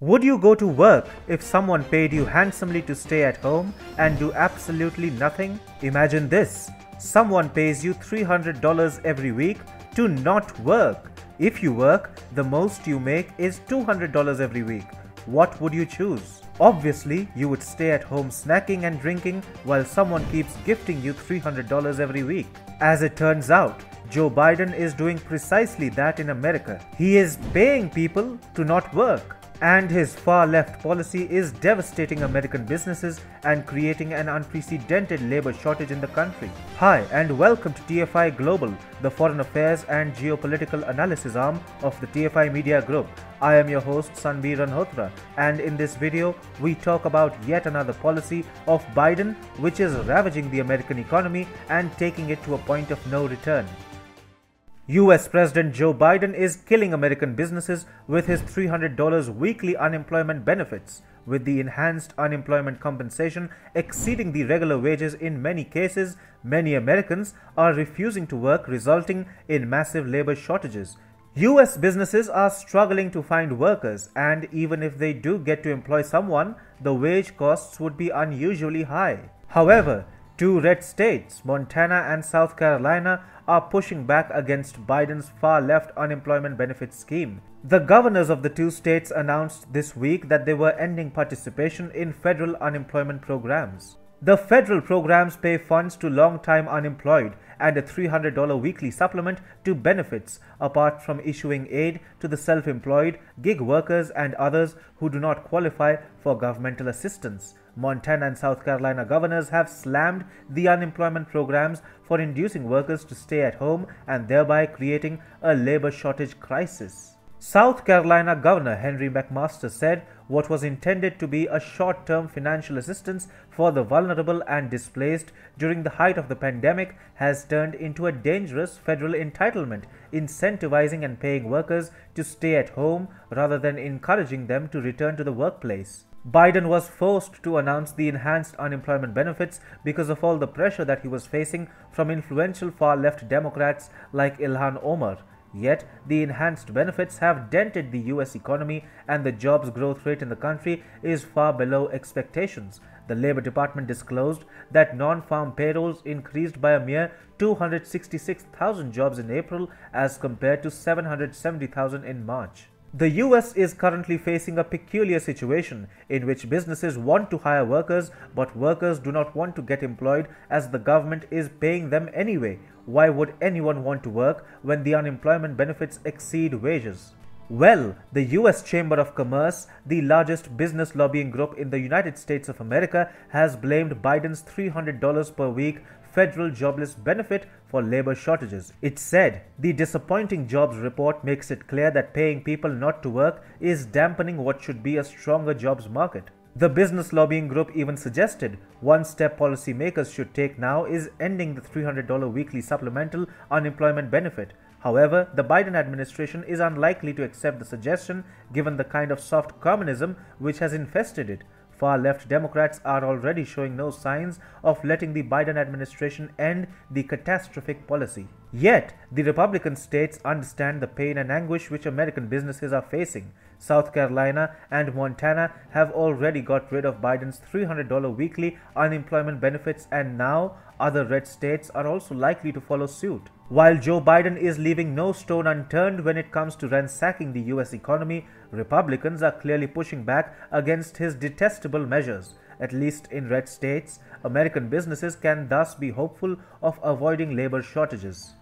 Would you go to work if someone paid you handsomely to stay at home and do absolutely nothing? Imagine this. Someone pays you $300 every week to not work. If you work, the most you make is $200 every week. What would you choose? Obviously, you would stay at home snacking and drinking while someone keeps gifting you $300 every week. As it turns out, Joe Biden is doing precisely that in America. He is paying people to not work. And his far-left policy is devastating American businesses and creating an unprecedented labor shortage in the country. Hi, and welcome to TFI Global, the foreign affairs and geopolitical analysis arm of the TFI Media Group. I am your host Sanbir Ranhotra, and in this video, we talk about yet another policy of Biden which is ravaging the American economy and taking it to a point of no return. US President Joe Biden is killing American businesses with his $300 weekly unemployment benefits, with the enhanced unemployment compensation exceeding the regular wages in many cases. Many Americans are refusing to work, resulting in massive labor shortages. US businesses are struggling to find workers, and even if they do get to employ someone, the wage costs would be unusually high. However, two red states, Montana and South Carolina, are pushing back against Biden's far-left unemployment benefits scheme. The governors of the two states announced this week that they were ending participation in federal unemployment programs. The federal programs pay funds to long-time unemployed and a $300 weekly supplement to benefits, apart from issuing aid to the self-employed, gig workers and others who do not qualify for governmental assistance. Montana and South Carolina governors have slammed the unemployment programs for inducing workers to stay at home and thereby creating a labor shortage crisis. South Carolina Governor Henry McMaster said what was intended to be a short-term financial assistance for the vulnerable and displaced during the height of the pandemic has turned into a dangerous federal entitlement, incentivizing and paying workers to stay at home rather than encouraging them to return to the workplace. Biden was forced to announce the enhanced unemployment benefits because of all the pressure that he was facing from influential far-left Democrats like Ilhan Omar. Yet, the enhanced benefits have dented the US economy, and the jobs growth rate in the country is far below expectations. The Labor Department disclosed that non-farm payrolls increased by a mere 266,000 jobs in April as compared to 770,000 in March. The US is currently facing a peculiar situation in which businesses want to hire workers, but workers do not want to get employed as the government is paying them anyway. Why would anyone want to work when the unemployment benefits exceed wages? Well, the US Chamber of Commerce, the largest business lobbying group in the United States of America, has blamed Biden's $300 per week federal jobless benefit for labor shortages. It said the disappointing jobs report makes it clear that paying people not to work is dampening what should be a stronger jobs market. The business lobbying group even suggested one step policymakers should take now is ending the $300 weekly supplemental unemployment benefit. However, the Biden administration is unlikely to accept the suggestion given the kind of soft communism which has infested it. Far-left Democrats are already showing no signs of letting the Biden administration end the catastrophic policy. Yet, the Republican states understand the pain and anguish which American businesses are facing. South Carolina and Montana have already got rid of Biden's $300 weekly unemployment benefits, and now other red states are also likely to follow suit. While Joe Biden is leaving no stone unturned when it comes to ransacking the US economy, Republicans are clearly pushing back against his detestable measures. At least in red states, American businesses can thus be hopeful of avoiding labor shortages.